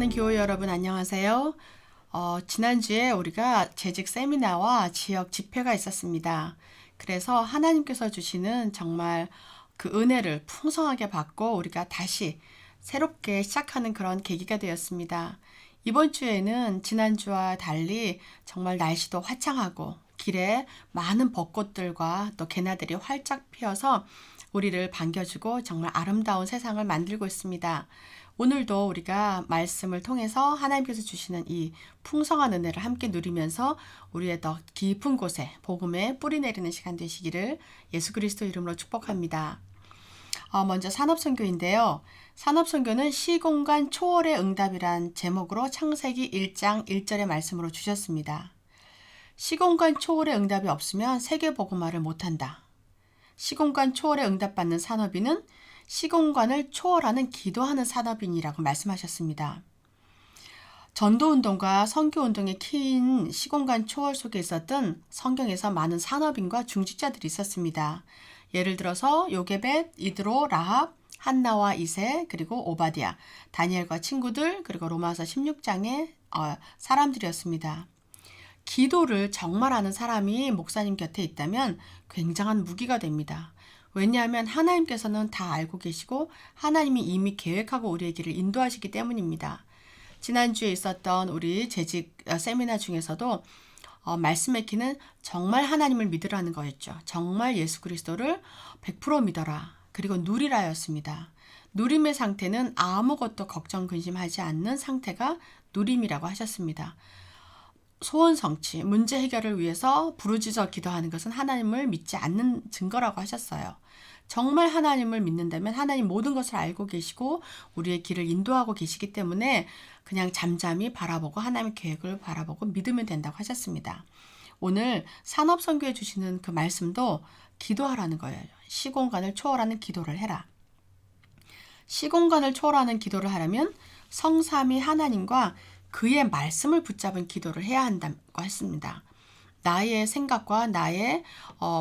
사랑하는 교회 여러분 안녕하세요. 지난주에 우리가 재직 세미나와 지역 집회가 있었습니다. 그래서 하나님께서 주시는 정말 그 은혜를 풍성하게 받고 우리가 다시 새롭게 시작하는 그런 계기가 되었습니다. 이번 주에는 지난주와 달리 정말 날씨도 화창하고 길에 많은 벚꽃들과 또 개나들이 활짝 피어서 우리를 반겨주고 정말 아름다운 세상을 만들고 있습니다. 오늘도 우리가 말씀을 통해서 하나님께서 주시는 이 풍성한 은혜를 함께 누리면서 우리의 더 깊은 곳에 복음의 뿌리 내리는 시간 되시기를 예수 그리스도 이름으로 축복합니다. 먼저 산업선교인데요. 산업선교는 시공간 초월의 응답이란 제목으로 창세기 1장 1절의 말씀으로 주셨습니다. 시공간 초월의 응답이 없으면 세계복음화를 못한다. 시공간 초월의 응답받는 산업인은 시공간을 초월하는 기도하는 산업인이라고 말씀하셨습니다. 전도운동과 선교운동의 키인 시공간 초월 속에 있었던 성경에서 많은 산업인과 중직자들이 있었습니다. 예를 들어서 요게벳, 이드로, 라합, 한나와 이세, 그리고 오바디아, 다니엘과 친구들, 그리고 로마서 16장의 사람들이었습니다. 기도를 정말 하는 사람이 목사님 곁에 있다면 굉장한 무기가 됩니다. 왜냐하면 하나님께서는 다 알고 계시고 하나님이 이미 계획하고 우리의 길을 인도하시기 때문입니다. 지난주에 있었던 우리 재직 세미나 중에서도 말씀의 키는 정말 하나님을 믿으라는 거였죠. 정말 예수 그리스도를 100% 믿어라. 그리고 누리라였습니다. 누림의 상태는 아무것도 걱정 근심하지 않는 상태가 누림이라고 하셨습니다. 소원 성취, 문제 해결을 위해서 부르짖어 기도하는 것은 하나님을 믿지 않는 증거라고 하셨어요. 정말 하나님을 믿는다면 하나님 모든 것을 알고 계시고 우리의 길을 인도하고 계시기 때문에 그냥 잠잠히 바라보고 하나님의 계획을 바라보고 믿으면 된다고 하셨습니다. 오늘 산업선교해 주시는 그 말씀도 기도하라는 거예요. 시공간을 초월하는 기도를 해라. 시공간을 초월하는 기도를 하려면 성삼위 하나님과 그의 말씀을 붙잡은 기도를 해야 한다고 했습니다. 나의 생각과 나의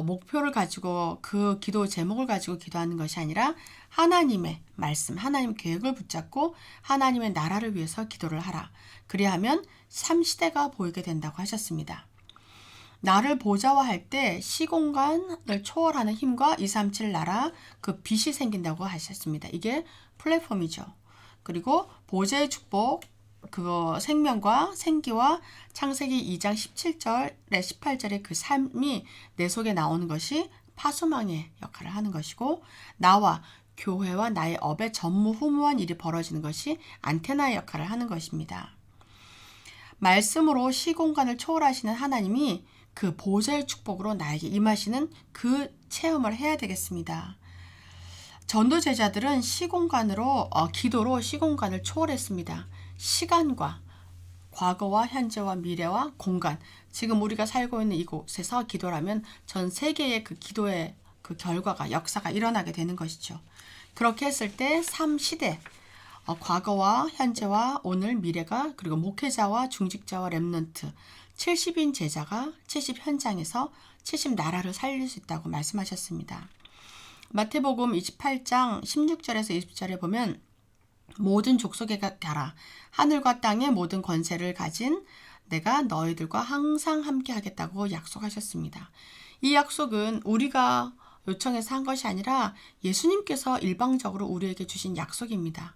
목표를 가지고 그 기도 제목을 가지고 기도하는 것이 아니라 하나님의 말씀, 하나님 계획을 붙잡고 하나님의 나라를 위해서 기도를 하라. 그리하면 삼시대가 보이게 된다고 하셨습니다. 나를 보좌화할 때 시공간을 초월하는 힘과 237 나라 그 빛이 생긴다고 하셨습니다. 이게 플랫폼이죠. 그리고 보좌의 축복, 그거 생명과 생기와 창세기 2장 17절에 18절의 그 삶이 내 속에 나오는 것이 파수망의 역할을 하는 것이고 나와 교회와 나의 업에 전무후무한 일이 벌어지는 것이 안테나의 역할을 하는 것입니다. 말씀으로 시공간을 초월하시는 하나님이 그 보좌의 축복으로 나에게 임하시는 그 체험을 해야 되겠습니다. 전도 제자들은 기도로 시공간을 초월했습니다. 시간과 과거와 현재와 미래와 공간, 지금 우리가 살고 있는 이곳에서 기도라면 전 세계의 그 기도의 그 결과가 역사가 일어나게 되는 것이죠. 그렇게 했을 때 3시대, 과거와 현재와 오늘 미래가 그리고 목회자와 중직자와 렘넌트 70인 제자가 70 현장에서 70 나라를 살릴 수 있다고 말씀하셨습니다. 마태복음 28장 16절에서 20절에 보면 모든 족속에 가라. 하늘과 땅의 모든 권세를 가진 내가 너희들과 항상 함께 하겠다고 약속하셨습니다. 이 약속은 우리가 요청해서 한 것이 아니라 예수님께서 일방적으로 우리에게 주신 약속입니다.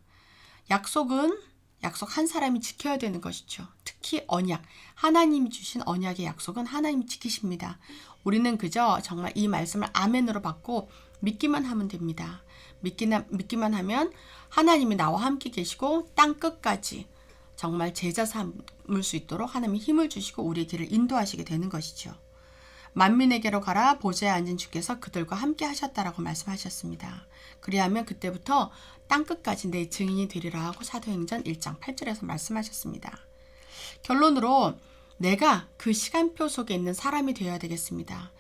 약속 한 사람이 지켜야 되는 것이죠. 특히 언약, 하나님이 주신 언약의 약속은 하나님이 지키십니다. 우리는 그저 정말 이 말씀을 아멘으로 받고 믿기만 하면 됩니다. 믿기만 하면 하나님이 나와 함께 계시고 땅 끝까지 정말 제자 삼을 수 있도록 하나님이 힘을 주시고 우리의 길을 인도하시게 되는 것이죠. 만민에게로 가라 보좌에 앉은 주께서 그들과 함께 하셨다라고 말씀하셨습니다. 그리하면 그때부터 땅 끝까지 내 증인이 되리라 하고 사도행전 1장 8절에서 말씀하셨습니다. 결론으로 내가 그 시간표 속에 있는 사람이 되어야 되겠습니다.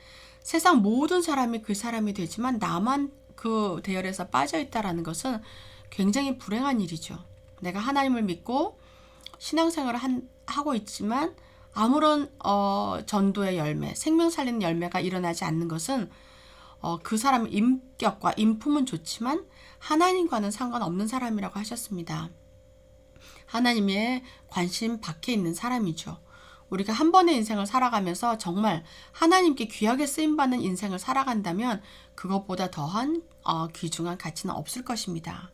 세상 모든 사람이 그 사람이 되지만 나만 그 대열에서 빠져있다라는 것은 굉장히 불행한 일이죠. 내가 하나님을 믿고 신앙생활을 하고 있지만 아무런 전도의 열매, 생명 살리는 열매가 일어나지 않는 것은 그 사람의 인격과 인품은 좋지만 하나님과는 상관없는 사람이라고 하셨습니다. 하나님의 관심 밖에 있는 사람이죠. 우리가 한 번의 인생을 살아가면서 정말 하나님께 귀하게 쓰임받는 인생을 살아간다면 그것보다 더한 귀중한 가치는 없을 것입니다.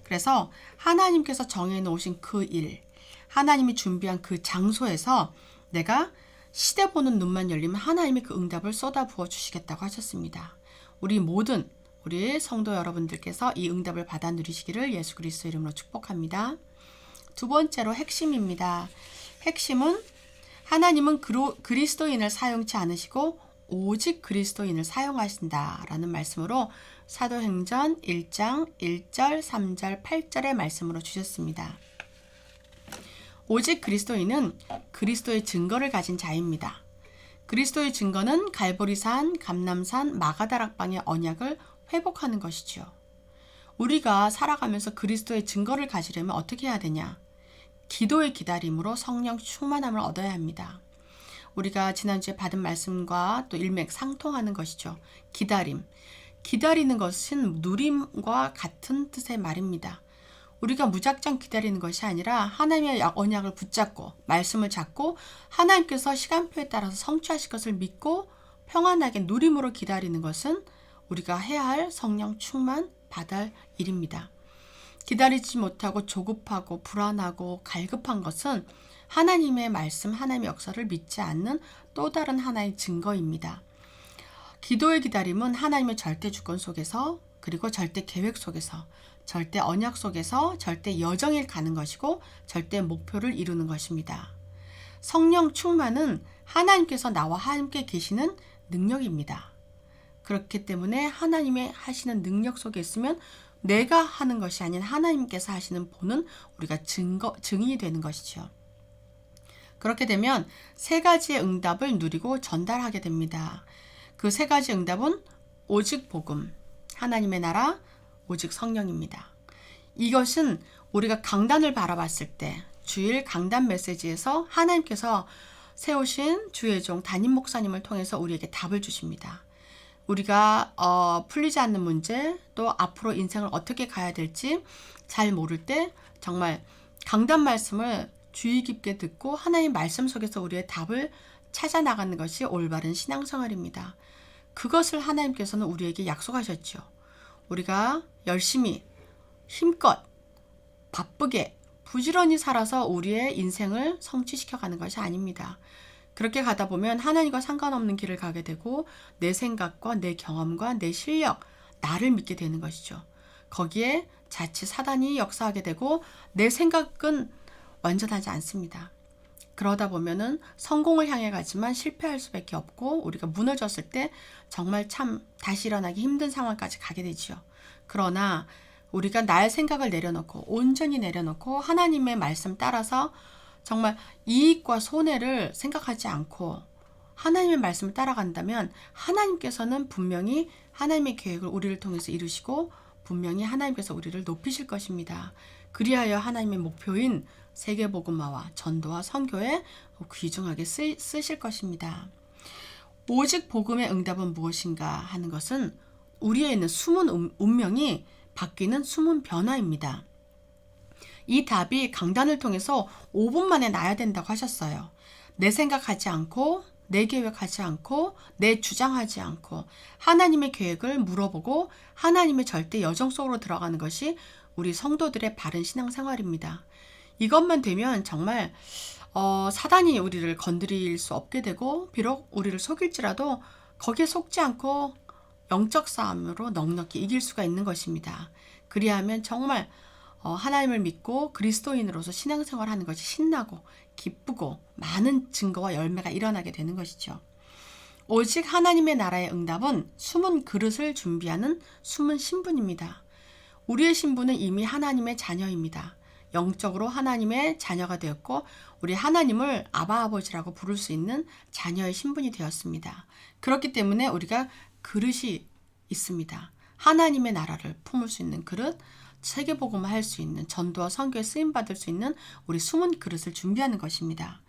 그래서 하나님께서 정해놓으신 그 일, 하나님이 준비한 그 장소에서 내가 시대 보는 눈만 열리면 하나님이 그 응답을 쏟아부어 주시겠다고 하셨습니다. 우리 성도 여러분들께서 이 응답을 받아 누리시기를 예수 그리스도 이름으로 축복합니다. 두 번째로 핵심입니다. 핵심은 하나님은 그리스도인을 사용치 않으시고 오직 그리스도인을 사용하신다라는 말씀으로 사도행전 1장 1절, 3절, 8절의 말씀으로 주셨습니다. 오직 그리스도인은 그리스도의 증거를 가진 자입니다. 그리스도의 증거는 갈보리산, 감람산, 마가다락방의 언약을 회복하는 것이죠. 우리가 살아가면서 그리스도의 증거를 가지려면 어떻게 해야 되냐? 기도의 기다림으로 성령 충만함을 얻어야 합니다. 우리가 지난주에 받은 말씀과 또 일맥상통하는 것이죠. 기다림. 기다리는 것은 누림과 같은 뜻의 말입니다. 우리가 무작정 기다리는 것이 아니라 하나님의 언약을 붙잡고 말씀을 잡고 하나님께서 시간표에 따라서 성취하실 것을 믿고 평안하게 누림으로 기다리는 것은 우리가 해야 할 성령 충만 받을 일입니다. 기다리지 못하고 조급하고 불안하고 갈급한 것은 하나님의 말씀, 하나님의 역사를 믿지 않는 또 다른 하나의 증거입니다. 기도의 기다림은 하나님의 절대 주권 속에서 그리고 절대 계획 속에서 절대 언약 속에서 절대 여정을 가는 것이고 절대 목표를 이루는 것입니다. 성령 충만은 하나님께서 나와 함께 계시는 능력입니다. 그렇기 때문에 하나님의 하시는 능력 속에 있으면 내가 하는 것이 아닌 하나님께서 하시는 보는 우리가 증인이 되는 것이죠. 그렇게 되면 세 가지의 응답을 누리고 전달하게 됩니다. 그 세 가지 응답은 오직 복음, 하나님의 나라, 오직 성령입니다. 이것은 우리가 강단을 바라봤을 때 주일 강단 메시지에서 하나님께서 세우신 주의 종 담임 목사님을 통해서 우리에게 답을 주십니다. 우리가 풀리지 않는 문제 또 앞으로 인생을 어떻게 가야 될지 잘 모를 때 정말 강단 말씀을 주의 깊게 듣고 하나님의 말씀 속에서 우리의 답을 찾아 나가는 것이 올바른 신앙생활입니다. 그것을 하나님께서는 우리에게 약속하셨죠. 우리가 열심히 힘껏 바쁘게 부지런히 살아서 우리의 인생을 성취시켜가는 것이 아닙니다. 그렇게 가다 보면 하나님과 상관없는 길을 가게 되고 내 생각과 내 경험과 내 실력, 나를 믿게 되는 것이죠. 거기에 자칫 사단이 역사하게 되고 내 생각은 완전하지 않습니다. 그러다 보면은 성공을 향해 가지만 실패할 수밖에 없고 우리가 무너졌을 때 정말 참 다시 일어나기 힘든 상황까지 가게 되죠. 그러나 우리가 나의 생각을 내려놓고 온전히 내려놓고 하나님의 말씀 따라서 정말 이익과 손해를 생각하지 않고 하나님의 말씀을 따라간다면 하나님께서는 분명히 하나님의 계획을 우리를 통해서 이루시고 분명히 하나님께서 우리를 높이실 것입니다. 그리하여 하나님의 목표인 세계복음화와 전도와 선교에 귀중하게 쓰실 것입니다. 오직 복음의 응답은 무엇인가 하는 것은 우리에 있는 숨은 운명이 바뀌는 숨은 변화입니다. 이 답이 강단을 통해서 5분 만에 나야 된다고 하셨어요. 내 생각하지 않고 내 계획하지 않고 내 주장하지 않고 하나님의 계획을 물어보고 하나님의 절대 여정 속으로 들어가는 것이 우리 성도들의 바른 신앙생활입니다. 이것만 되면 정말 사단이 우리를 건드릴 수 없게 되고 비록 우리를 속일지라도 거기에 속지 않고 영적 싸움으로 넉넉히 이길 수가 있는 것입니다. 그리하면 정말 하나님을 믿고 그리스도인으로서 신앙생활하는 것이 신나고 기쁘고 많은 증거와 열매가 일어나게 되는 것이죠. 오직 하나님의 나라의 응답은 숨은 그릇을 준비하는 숨은 신분입니다. 우리의 신분은 이미 하나님의 자녀입니다. 영적으로 하나님의 자녀가 되었고 우리 하나님을 아바 아버지라고 부를 수 있는 자녀의 신분이 되었습니다. 그렇기 때문에 우리가 그릇이 있습니다. 하나님의 나라를 품을 수 있는 그릇, 세계복음을 할 수 있는 전도와 선교에 쓰임받을 수 있는 우리 숨은 그릇을 준비하는 것입니다.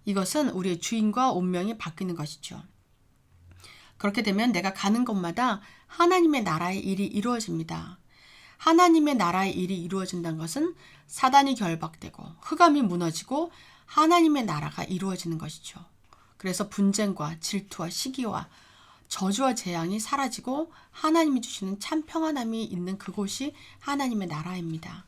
이것은 우리의 주인과 운명이 바뀌는 것이죠. 그렇게 되면 내가 가는 곳마다 하나님의 나라의 일이 이루어집니다. 하나님의 나라의 일이 이루어진다는 것은 사단이 결박되고 흑암이 무너지고 하나님의 나라가 이루어지는 것이죠. 그래서 분쟁과 질투와 시기와 저주와 재앙이 사라지고 하나님이 주시는 참 평안함이 있는 그곳이 하나님의 나라입니다.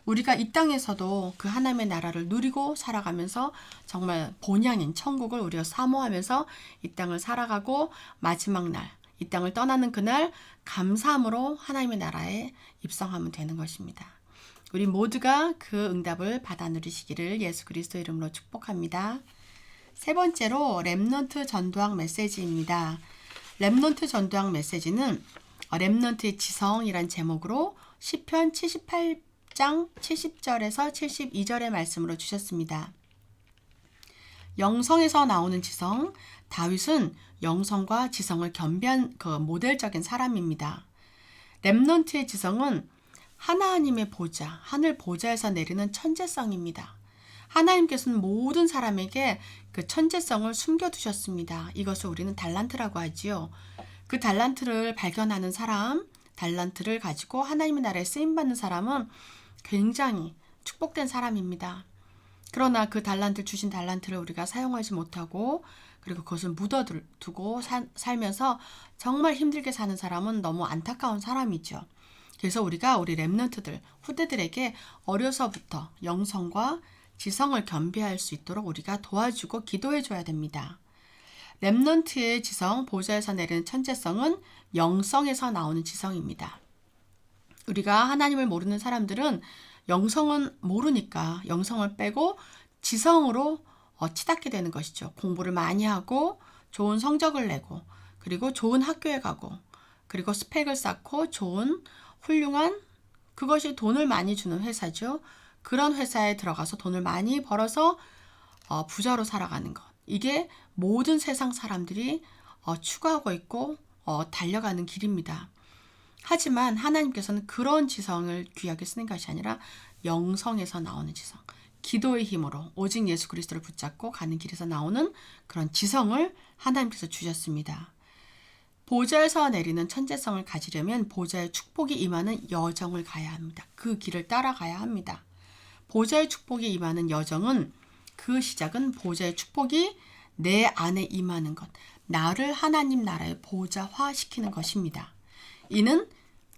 우리가 이 땅에서도 그 하나님의 나라를 누리고 살아가면서 정말 본향인 천국을 우리가 사모하면서 이 땅을 살아가고 마지막 날, 이 땅을 떠나는 그날 감사함으로 하나님의 나라에 입성하면 되는 것입니다. 우리 모두가 그 응답을 받아 누리시기를 예수 그리스도 이름으로 축복합니다. 세 번째로 렘넌트 전도학 메시지입니다. 렘넌트 전도학 메시지는 렘넌트의 지성이란 제목으로 시편 78장 70절에서 72절의 말씀으로 주셨습니다. 영성에서 나오는 지성, 다윗은 영성과 지성을 겸비한 그 모델적인 사람입니다. 렘넌트의 지성은 하나님의 보좌, 하늘 보좌에서 내리는 천재성입니다. 하나님께서는 모든 사람에게 그 천재성을 숨겨두셨습니다. 이것을 우리는 달란트라고 하지요. 그 달란트를 발견하는 사람, 달란트를 가지고 하나님의 나라에 쓰임받는 사람은 굉장히 축복된 사람입니다. 그러나 그 달란트 주신 달란트를 우리가 사용하지 못하고 그리고 그것을 묻어두고 살면서 정말 힘들게 사는 사람은 너무 안타까운 사람이죠. 그래서 우리가 우리 렘넌트들, 후대들에게 어려서부터 영성과 지성을 겸비할 수 있도록 우리가 도와주고 기도해 줘야 됩니다. 렘넌트의 지성, 보좌에서 내리는 천재성은 영성에서 나오는 지성입니다. 우리가 하나님을 모르는 사람들은 영성은 모르니까 영성을 빼고 지성으로 치닫게 되는 것이죠. 공부를 많이 하고 좋은 성적을 내고 그리고 좋은 학교에 가고 그리고 스펙을 쌓고 좋은 훌륭한 그것이 돈을 많이 주는 회사죠. 그런 회사에 들어가서 돈을 많이 벌어서 부자로 살아가는 것. 이게 모든 세상 사람들이 추구하고 있고 달려가는 길입니다. 하지만 하나님께서는 그런 지성을 귀하게 쓰는 것이 아니라 영성에서 나오는 지성, 기도의 힘으로 오직 예수 그리스도를 붙잡고 가는 길에서 나오는 그런 지성을 하나님께서 주셨습니다. 보좌에서 내리는 천재성을 가지려면 보좌의 축복이 임하는 여정을 가야 합니다. 그 길을 따라가야 합니다. 보좌의 축복이 임하는 여정은 그 시작은 보좌의 축복이 내 안에 임하는 것, 나를 하나님 나라의 보좌화시키는 것입니다. 이는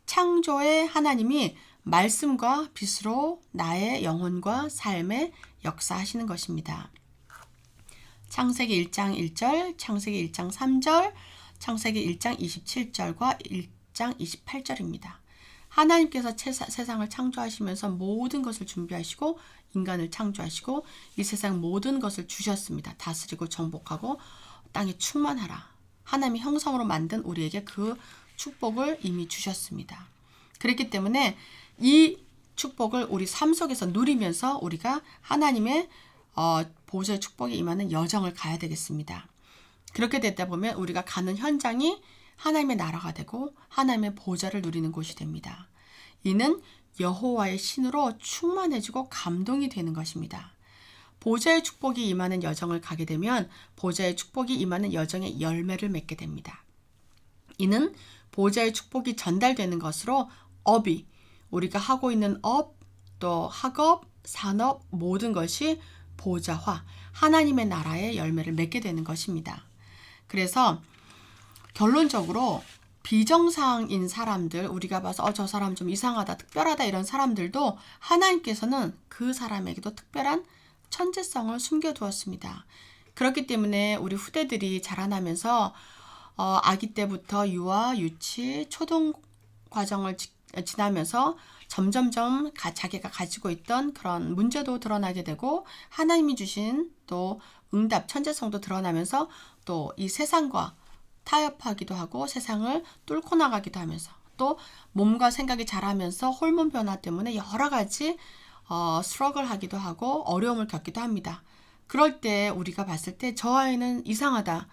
창조의 하나님이 말씀과 빛으로 나의 영혼과 삶에 역사하시는 것입니다. 창세기 1장 1절, 창세기 1장 3절, 창세기 1장 27절과 1장 28절입니다. 하나님께서 세상을 창조하시면서 모든 것을 준비하시고 인간을 창조하시고 이 세상 모든 것을 주셨습니다. 다스리고 정복하고 땅에 충만하라. 하나님의 형상으로 만든 우리에게 그 축복을 이미 주셨습니다. 그렇기 때문에 이 축복을 우리 삶 속에서 누리면서 우리가 하나님의 보좌의 축복이 임하는 여정을 가야 되겠습니다. 그렇게 되다 보면 우리가 가는 현장이 하나님의 나라가 되고 하나님의 보좌를 누리는 곳이 됩니다. 이는 여호와의 신으로 충만해지고 감동이 되는 것입니다. 보좌의 축복이 임하는 여정을 가게 되면 보좌의 축복이 임하는 여정의 열매를 맺게 됩니다. 이는 보좌의 축복이 전달되는 것으로 업이 우리가 하고 있는 업, 또 학업, 산업 모든 것이 보좌화, 하나님의 나라의 열매를 맺게 되는 것입니다. 그래서 결론적으로 비정상인 사람들, 우리가 봐서 저 사람 좀 이상하다, 특별하다 이런 사람들도 하나님께서는 그 사람에게도 특별한 천재성을 숨겨두었습니다. 그렇기 때문에 우리 후대들이 자라나면서 아기 때부터 유아, 유치, 초등 과정을 지나면서 점점점 자기가 가지고 있던 그런 문제도 드러나게 되고 하나님이 주신 또 응답, 천재성도 드러나면서 또 이 세상과 타협하기도 하고 세상을 뚫고 나가기도 하면서 또 몸과 생각이 자라면서 호르몬 변화 때문에 여러 가지 스트러글 하기도 하고 어려움을 겪기도 합니다. 그럴 때 우리가 봤을 때 저 아이는 이상하다.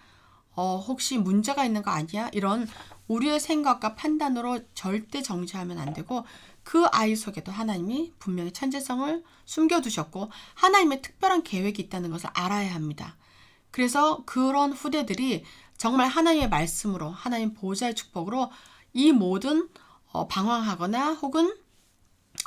혹시 문제가 있는 거 아니야? 이런 우리의 생각과 판단으로 절대 정죄하면 안 되고 그 아이 속에도 하나님이 분명히 천재성을 숨겨두셨고 하나님의 특별한 계획이 있다는 것을 알아야 합니다. 그래서 그런 후대들이 정말 하나님의 말씀으로 하나님 보좌의 축복으로 이 모든 방황하거나 혹은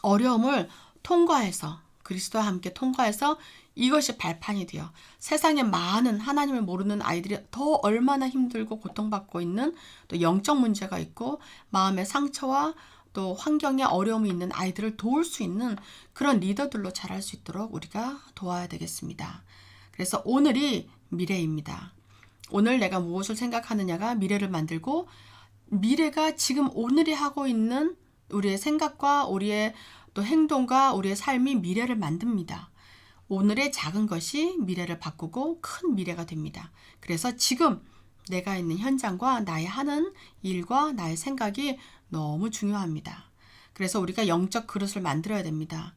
어려움을 통과해서 그리스도와 함께 통과해서 이것이 발판이 되어 세상에 많은 하나님을 모르는 아이들이 더 얼마나 힘들고 고통받고 있는 또 영적 문제가 있고 마음의 상처와 또 환경에 어려움이 있는 아이들을 도울 수 있는 그런 리더들로 자랄 수 있도록 우리가 도와야 되겠습니다. 그래서 오늘이 미래입니다. 오늘 내가 무엇을 생각하느냐가 미래를 만들고 미래가 지금 오늘이 하고 있는 우리의 생각과 우리의 또 행동과 우리의 삶이 미래를 만듭니다. 오늘의 작은 것이 미래를 바꾸고 큰 미래가 됩니다. 그래서 지금 내가 있는 현장과 나의 하는 일과 나의 생각이 너무 중요합니다. 그래서 우리가 영적 그릇을 만들어야 됩니다.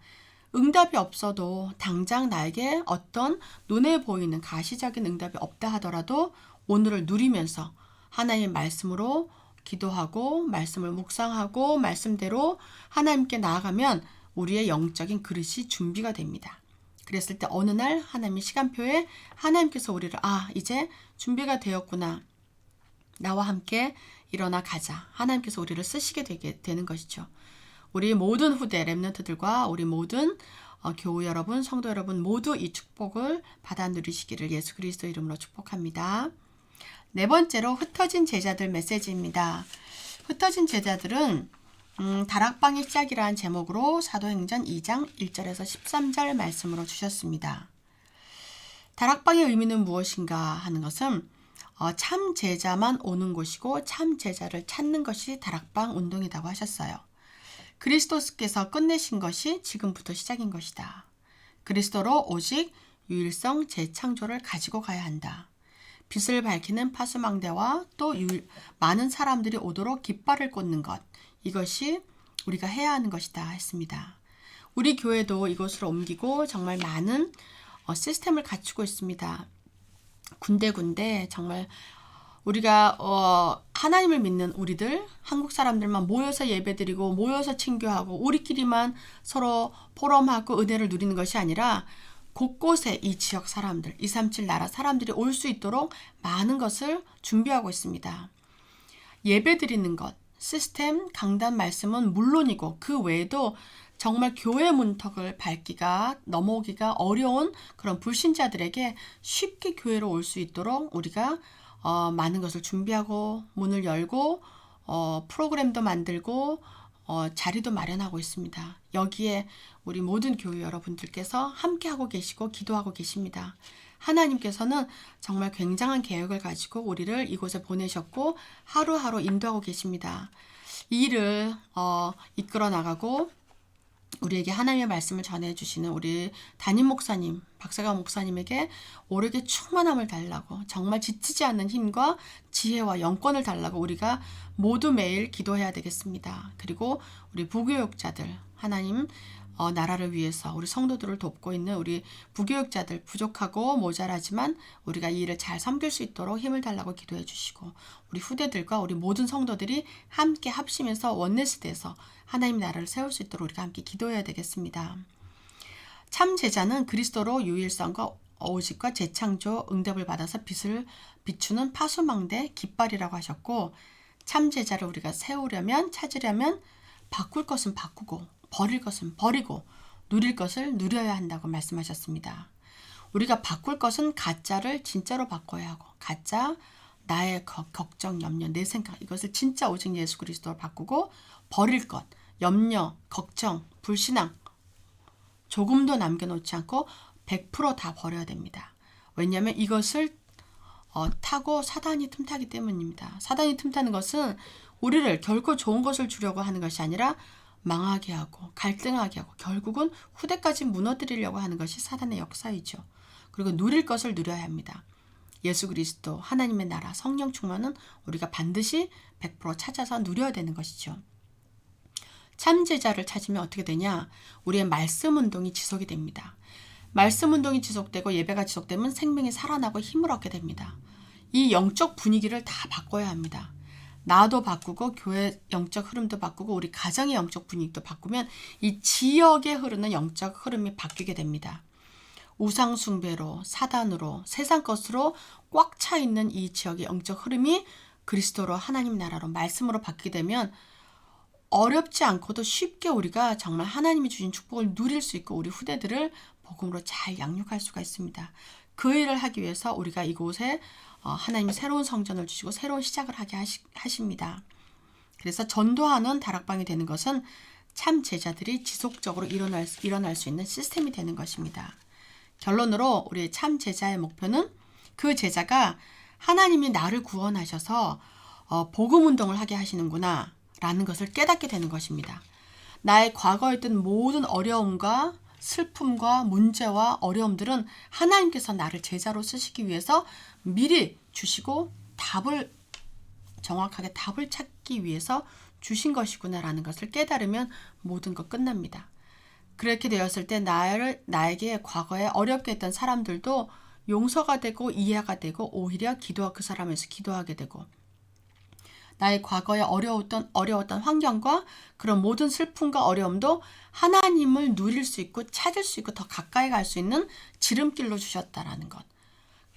응답이 없어도 당장 나에게 어떤 눈에 보이는 가시적인 응답이 없다 하더라도 오늘을 누리면서 하나님의 말씀으로 기도하고 말씀을 묵상하고 말씀대로 하나님께 나아가면 우리의 영적인 그릇이 준비가 됩니다. 그랬을 때 어느 날 하나님의 시간표에 하나님께서 우리를 이제 준비가 되었구나. 나와 함께 일어나 가자. 하나님께서 우리를 쓰시게 되는 것이죠. 우리 모든 후대 렘넌트들과 우리 모든 교우 여러분, 성도 여러분 모두 이 축복을 받아 누리시기를 예수 그리스도 이름으로 축복합니다. 네 번째로 흩어진 제자들 메시지입니다. 흩어진 제자들은 다락방의 시작이라는 제목으로 사도행전 2장 1절에서 13절 말씀으로 주셨습니다. 다락방의 의미는 무엇인가 하는 것은 참 제자만 오는 곳이고 참 제자를 찾는 것이 다락방 운동이라고 하셨어요. 그리스도께서 끝내신 것이 지금부터 시작인 것이다. 그리스도로 오직 유일성 재창조를 가지고 가야 한다. 빛을 밝히는 파수망대와 또 많은 사람들이 오도록 깃발을 꽂는 것, 이것이 우리가 해야 하는 것이다 했습니다. 우리 교회도 이곳으로 옮기고 정말 많은 시스템을 갖추고 있습니다. 군데군데 정말 우리가 하나님을 믿는 우리들, 한국 사람들만 모여서 예배드리고 모여서 친교하고 우리끼리만 서로 포럼하고 은혜를 누리는 것이 아니라 곳곳에 이 지역 사람들, 237 나라 사람들이 올 수 있도록 많은 것을 준비하고 있습니다. 예배드리는 것, 시스템, 강단 말씀은 물론이고 그 외에도 정말 교회 문턱을 넘어오기가 어려운 그런 불신자들에게 쉽게 교회로 올 수 있도록 우리가 많은 것을 준비하고 문을 열고 프로그램도 만들고 자리도 마련하고 있습니다. 여기에 우리 모든 교회 여러분들께서 함께하고 계시고 기도하고 계십니다. 하나님께서는 정말 굉장한 계획을 가지고 우리를 이곳에 보내셨고 하루하루 인도하고 계십니다. 이 일을 이끌어 나가고 우리에게 하나님의 말씀을 전해주시는 우리 담임 목사님, 박사가 목사님에게 오르게 충만함을 달라고 정말 지치지 않는 힘과 지혜와 영권을 달라고 우리가 모두 매일 기도해야 되겠습니다. 그리고 우리 부교육자들, 하나님 나라를 위해서 우리 성도들을 돕고 있는 우리 부교육자들 부족하고 모자라지만 우리가 이 일을 잘 섬길 수 있도록 힘을 달라고 기도해 주시고 우리 후대들과 우리 모든 성도들이 함께 합심해서 원내시대에서 하나님 나라를 세울 수 있도록 우리가 함께 기도해야 되겠습니다. 참 제자는 그리스도로 유일성과 오직과 재창조 응답을 받아서 빛을 비추는 파수망대 깃발이라고 하셨고 참 제자를 우리가 세우려면 찾으려면 바꿀 것은 바꾸고 버릴 것은 버리고 누릴 것을 누려야 한다고 말씀하셨습니다. 우리가 바꿀 것은 가짜를 진짜로 바꿔야 하고 가짜, 나의 걱정, 염려, 내 생각 이것을 진짜 오직 예수 그리스도로 바꾸고 버릴 것, 염려, 걱정, 불신앙 조금도 남겨놓지 않고 100% 다 버려야 됩니다. 왜냐하면 이것을 타고 사단이 틈타기 때문입니다. 사단이 틈타는 것은 우리를 결코 좋은 것을 주려고 하는 것이 아니라 망하게 하고 갈등하게 하고 결국은 후대까지 무너뜨리려고 하는 것이 사단의 역사이죠. 그리고 누릴 것을 누려야 합니다. 예수 그리스도 하나님의 나라 성령 충만은 우리가 반드시 100% 찾아서 누려야 되는 것이죠. 참 제자를 찾으면 어떻게 되냐? 우리의 말씀 운동이 지속이 됩니다. 말씀 운동이 지속되고 예배가 지속되면 생명이 살아나고 힘을 얻게 됩니다. 이 영적 분위기를 다 바꿔야 합니다. 나도 바꾸고 교회 영적 흐름도 바꾸고 우리 가정의 영적 분위기도 바꾸면 이 지역에 흐르는 영적 흐름이 바뀌게 됩니다. 우상 숭배로 사단으로 세상 것으로 꽉 차 있는 이 지역의 영적 흐름이 그리스도로 하나님 나라로 말씀으로 바뀌게 되면 어렵지 않고도 쉽게 우리가 정말 하나님이 주신 축복을 누릴 수 있고 우리 후대들을 복음으로 잘 양육할 수가 있습니다. 그 일을 하기 위해서 우리가 이곳에 하나님이 새로운 성전을 주시고 새로운 시작을 하게 하십니다. 그래서 전도하는 다락방이 되는 것은 참 제자들이 지속적으로 일어날 수 있는 시스템이 되는 것입니다. 결론으로 우리의 참 제자의 목표는 그 제자가 하나님이 나를 구원하셔서 복음 운동을 하게 하시는구나 라는 것을 깨닫게 되는 것입니다. 나의 과거에 있던 모든 어려움과 슬픔과 문제와 어려움들은 하나님께서 나를 제자로 쓰시기 위해서 미리 주시고 정확하게 답을 찾기 위해서 주신 것이구나 라는 것을 깨달으면 모든 것 끝납니다. 그렇게 되었을 때 나에게 과거에 어렵게 했던 사람들도 용서가 되고 이해가 되고 오히려 그 사람에서 기도하게 되고 나의 과거에 어려웠던 환경과 그런 모든 슬픔과 어려움도 하나님을 누릴 수 있고 찾을 수 있고 더 가까이 갈 수 있는 지름길로 주셨다라는 것.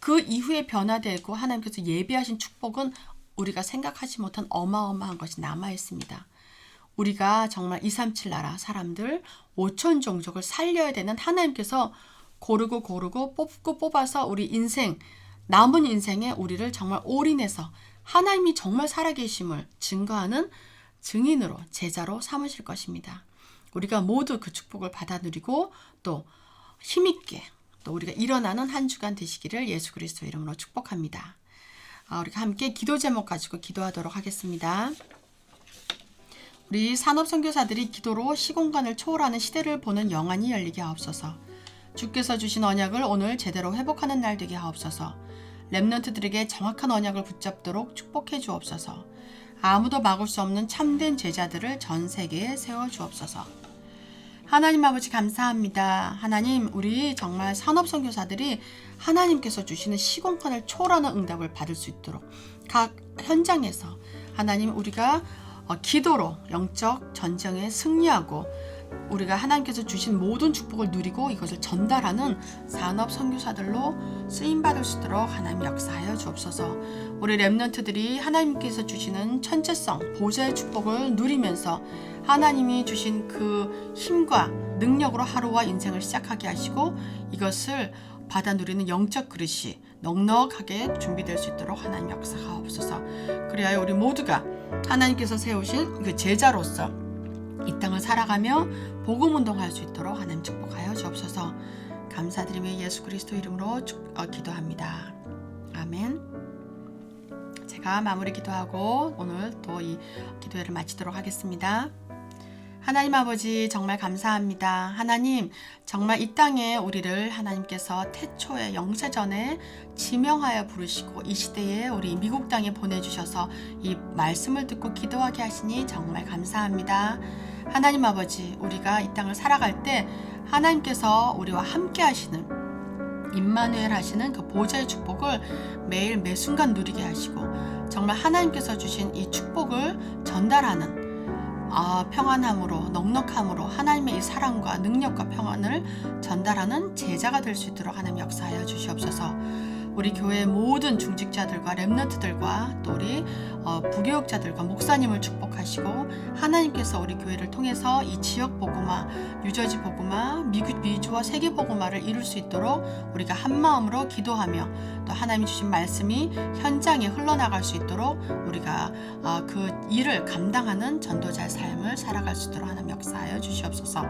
그 이후에 변화되고 하나님께서 예비하신 축복은 우리가 생각하지 못한 어마어마한 것이 남아 있습니다. 우리가 정말 237 나라 사람들 5천 종족을 살려야 되는 하나님께서 고르고 뽑고 뽑아서 우리 남은 인생에 우리를 정말 올인해서 하나님이 정말 살아계심을 증거하는 증인으로 제자로 삼으실 것입니다. 우리가 모두 그 축복을 받아 누리고 또 힘있게 또 우리가 일어나는 한 주간 되시기를 예수 그리스도 이름으로 축복합니다. 우리가 함께 기도 제목 가지고 기도하도록 하겠습니다. 우리 산업선교사들이 기도로 시공간을 초월하는 시대를 보는 영안이 열리게 하옵소서. 주께서 주신 언약을 오늘 제대로 회복하는 날 되게 하옵소서. 렘넌트들에게 정확한 언약을 붙잡도록 축복해 주옵소서. 아무도 막을 수 없는 참된 제자들을 전 세계에 세워 주옵소서. 하나님 아버지 감사합니다. 하나님 우리 정말 산업선교사들이 하나님께서 주시는 시공간을 초월하는 응답을 받을 수 있도록 각 현장에서 하나님 우리가 기도로 영적 전쟁에 승리하고 우리가 하나님께서 주신 모든 축복을 누리고 이것을 전달하는 산업 선교사들로 쓰임받을 수 있도록 하나님 역사하여 주옵소서. 우리 렘넌트들이 하나님께서 주시는 천재성, 보좌의 축복을 누리면서 하나님이 주신 그 힘과 능력으로 하루와 인생을 시작하게 하시고 이것을 받아 누리는 영적 그릇이 넉넉하게 준비될 수 있도록 하나님 역사하옵소서. 그래야 우리 모두가 하나님께서 세우신 그 제자로서 이 땅을 살아가며 복음 운동할 수 있도록 하나님 축복하여 주옵소서. 감사드리며 예수 그리스도 이름으로 기도합니다. 아멘. 제가 마무리 기도하고 오늘 또 이 기도회를 마치도록 하겠습니다. 하나님 아버지 정말 감사합니다. 하나님 정말 이 땅에 우리를 하나님께서 태초에 영세전에 지명하여 부르시고 이 시대에 우리 미국 땅에 보내주셔서 이 말씀을 듣고 기도하게 하시니 정말 감사합니다. 하나님 아버지 우리가 이 땅을 살아갈 때 하나님께서 우리와 함께 하시는 임마누엘 하시는 그 보좌의 축복을 매일 매순간 누리게 하시고 정말 하나님께서 주신 이 축복을 전달하는 평안함으로 넉넉함으로 하나님의 이 사랑과 능력과 평안을 전달하는 제자가 될 수 있도록 하나님 역사하여 주시옵소서. 우리 교회의 모든 중직자들과 렘넌트들과 또 우리 부교육자들과 목사님을 축복하시고 하나님께서 우리 교회를 통해서 이 지역 복음화, 뉴저지 복음화, 미주와 세계 복음화를 이룰 수 있도록 우리가 한 마음으로 기도하며 또 하나님이 주신 말씀이 현장에 흘러나갈 수 있도록 우리가 그 일을 감당하는 전도자의 삶을 살아갈 수 있도록 하나님 역사하여 주시옵소서.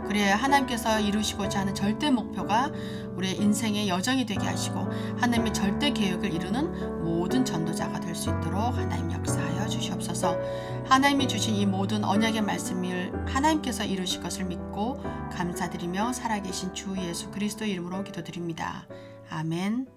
그래야 하나님께서 이루시고자 하는 절대 목표가 우리의 인생의 여정이 되게 하시고 하나님의 절대 계획을 이루는 모든 전도자가 될 수 있도록 하나님 역사하여 주시옵소서. 하나님이 주신 이 모든 언약의 말씀을 하나님께서 이루실 것을 믿고 감사드리며 살아계신 주 예수 그리스도 이름으로 기도드립니다. 아멘.